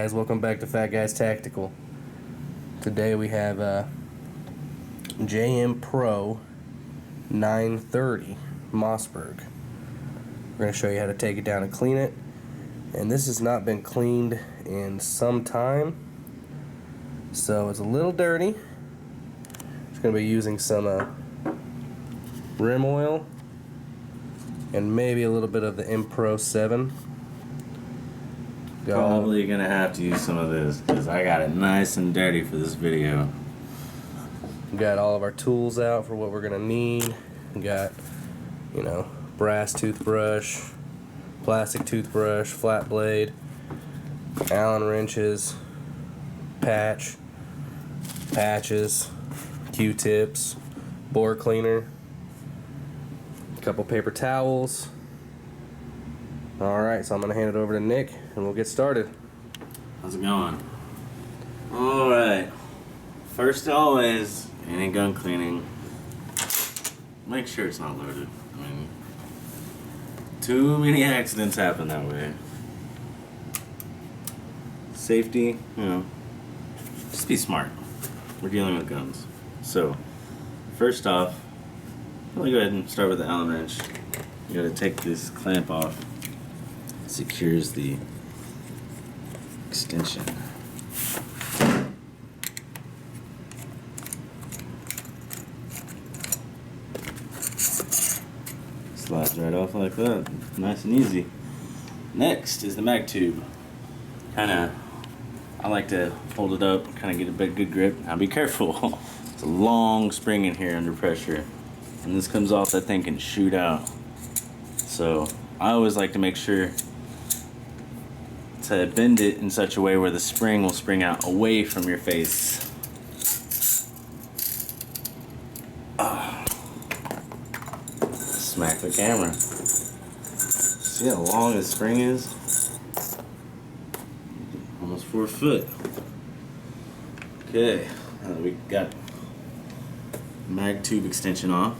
guys? Welcome back to Fat Guys Tactical. Today we have JM Pro 930 Mossberg. We're going to show you how to take it down and clean it. And this has not been cleaned in some time, so it's a little dirty. Just going to be using some rim oil and maybe a little bit of the M Pro 7. Probably gonna have to use some of this because I got it nice and dirty for this video. We got all of our tools out for what we're gonna need. We got, brass toothbrush, plastic toothbrush, flat blade, Allen wrenches, patches, Q-tips, bore cleaner, a couple paper towels. Alright, so I'm going to hand it over to Nick and we'll get started. How's it going? Alright. First always, any gun cleaning, make sure it's not loaded. I mean, too many accidents happen that way. Safety, just be smart. We're dealing with guns. So, first off, I'm going to go ahead and start with the Allen wrench. You got to take this clamp off. Secures the extension. Slides right off like that. Nice and easy. Next is the mag tube. I like to hold it up, kind of get a good grip. Now be careful. It's a long spring in here under pressure. And this comes off, that thing can shoot out. So I always like to make sure to bend it in such a way where the spring will spring out away from your face. Smack the camera. See how long the spring is? Almost 4 foot. Okay, now that we got mag tube extension off.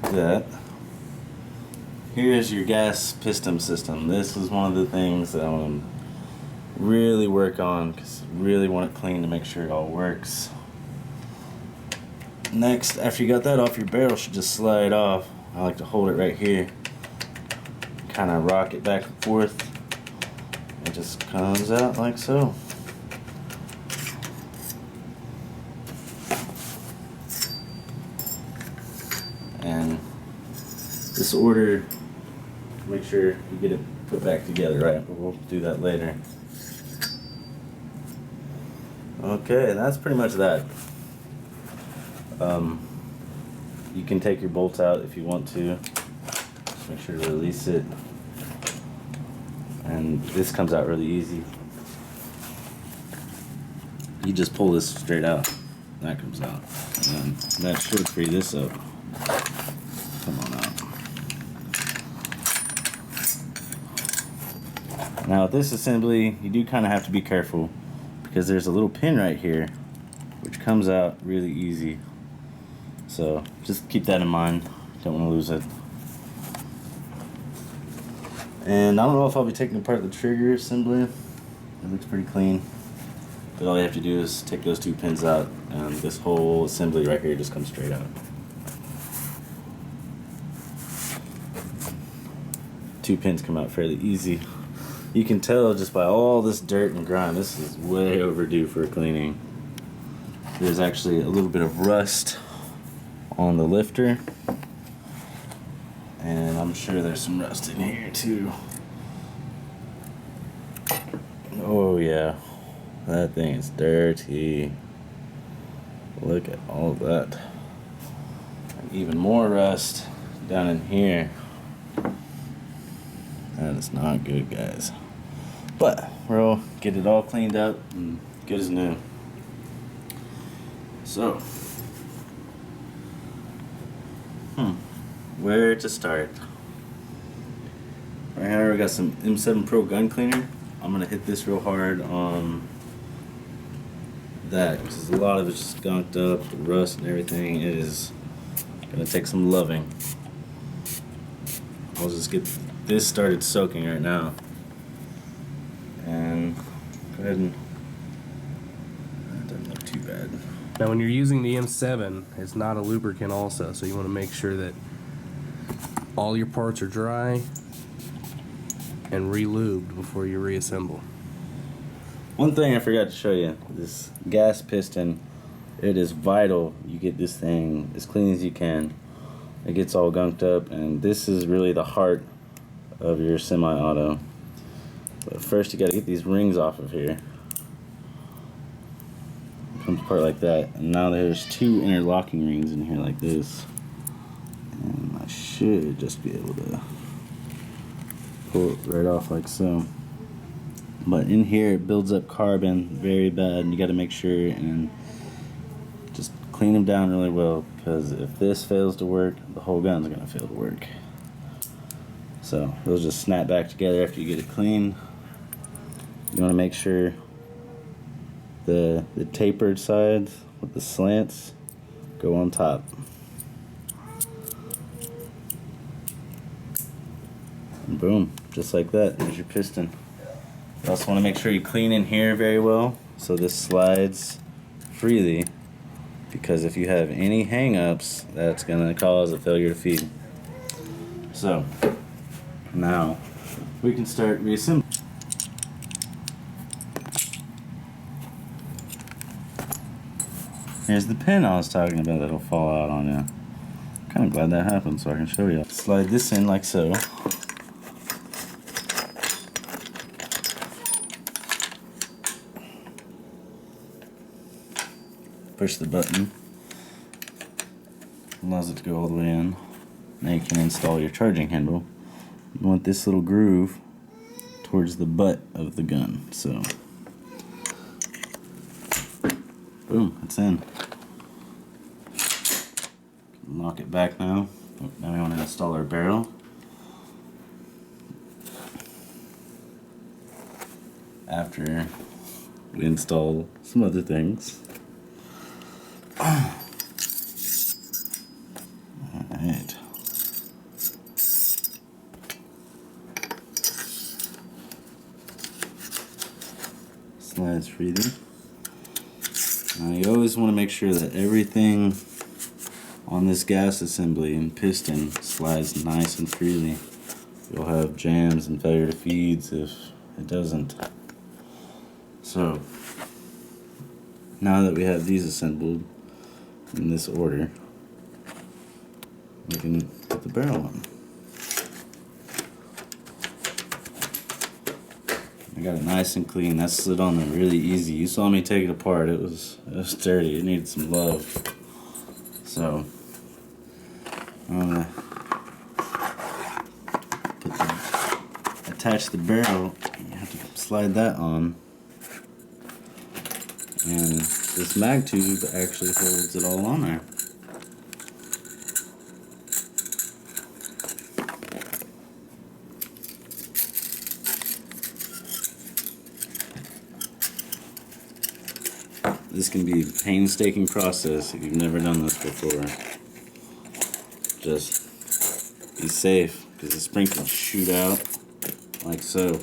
That. Here's your gas piston system. This is one of the things that I want to really work on because I really want it clean to make sure it all works. Next, after you got that off, your barrel should just slide off. I like to hold it right here. Kind of rock it back and forth. It just comes out like so. And this order, make sure you get it put back together, right? But we'll do that later. Okay, that's pretty much that. You can take your bolts out if you want to. Just make sure to release it. And this comes out really easy. You just pull this straight out. That comes out. And then that should free this up. Come on out. Now with this assembly, you do kind of have to be careful because there's a little pin right here which comes out really easy. So just keep that in mind. Don't want to lose it. And I don't know if I'll be taking apart the trigger assembly. It looks pretty clean. But all you have to do is take those 2 pins out and this whole assembly right here just comes straight out. 2 pins come out fairly easy. You can tell just by all this dirt and grime, this is way overdue for cleaning. There's actually a little bit of rust on the lifter. And I'm sure there's some rust in here too. Oh yeah, that thing is dirty. Look at all of that. And even more rust down in here. That is not good, guys. But we'll get it all cleaned up and good as new. So, where to start? Right here we got some M7 Pro gun cleaner. I'm gonna hit this real hard on that because a lot of it's just skunked up, the rust and everything. It is gonna take some loving. I'll just get this started soaking right now. And go ahead and that doesn't look too bad. Now when you're using the M7, it's not a lubricant also, so you want to make sure that all your parts are dry and re-lubed before you reassemble. One thing I forgot to show you, this gas piston, it is vital you get this thing as clean as you can. It gets all gunked up, and this is really the heart of your semi-auto. But first you got to get these rings off of here. It comes apart like that, and now there's 2 interlocking rings in here like this. And I should just be able to pull it right off like so. But in here it builds up carbon very bad, and you got to make sure and just clean them down really well, because if this fails to work, the whole gun's going to fail to work. So those just snap back together after you get it clean. You want to make sure the tapered sides with the slants go on top. And boom, just like that, there's your piston. You also want to make sure you clean in here very well so this slides freely, because if you have any hang-ups, that's going to cause a failure to feed. So now we can start reassembling. Here's the pin I was talking about that'll fall out on you. Kind of glad that happened so I can show you. Slide this in like so. Push the button. Allows it to go all the way in. Now you can install your charging handle. You want this little groove towards the butt of the gun. So, boom, it's in. Lock it back now. Now we want to install our barrel. After we install some other things. Alright. Slides freely. Now you always want to make sure that everything on this gas assembly and piston slides nice and freely. You'll have jams and failure to feeds if it doesn't. So now that we have these assembled in this order, we can put the barrel on. I got it nice and clean. That slid on there really easy. You saw me take it apart. It was dirty. It needed some love. So I'm gonna attach the barrel. You have to slide that on, and this mag tube actually holds it all on there. This can be a painstaking process if you've never done this before. Just be safe, because the spring can shoot out like so.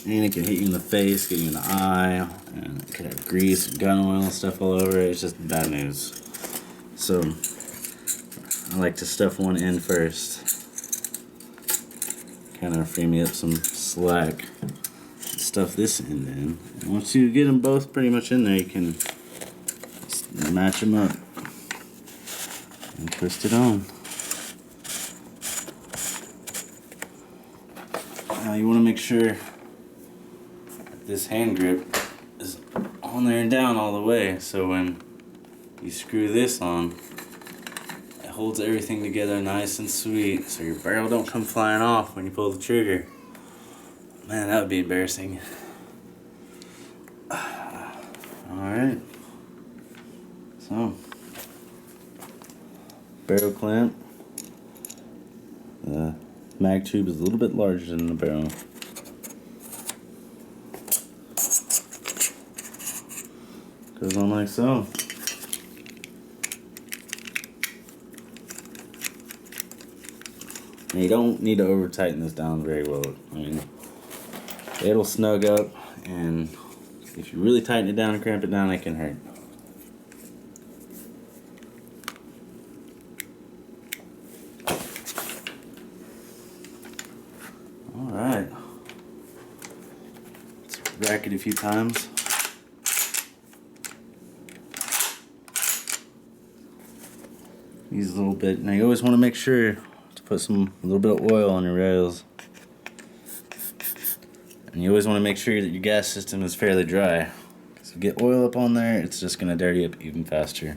And it can hit you in the face, get you in the eye, and it could have grease, gun oil, and stuff all over it. It's just bad news. So I like to stuff one in first. Kind of free me up some slack. Stuff this in then. And once you get them both pretty much in there, you can match them up and twist it on. Now you want to make sure that this hand grip is on there and down all the way, so when you screw this on, it holds everything together nice and sweet, so your barrel don't come flying off when you pull the trigger. Man, that would be embarrassing. Alright. So, barrel clamp. The mag tube is a little bit larger than the barrel. Goes on like so. And you don't need to over tighten this down very well. I mean, it'll snug up, and if you really tighten it down and cramp it down, it can hurt. Alright. Let's rack it a few times. Use a little bit. Now you always want to make sure to put a little bit of oil on your rails. And you always want to make sure that your gas system is fairly dry. Because if you get oil up on there, it's just going to dirty up even faster.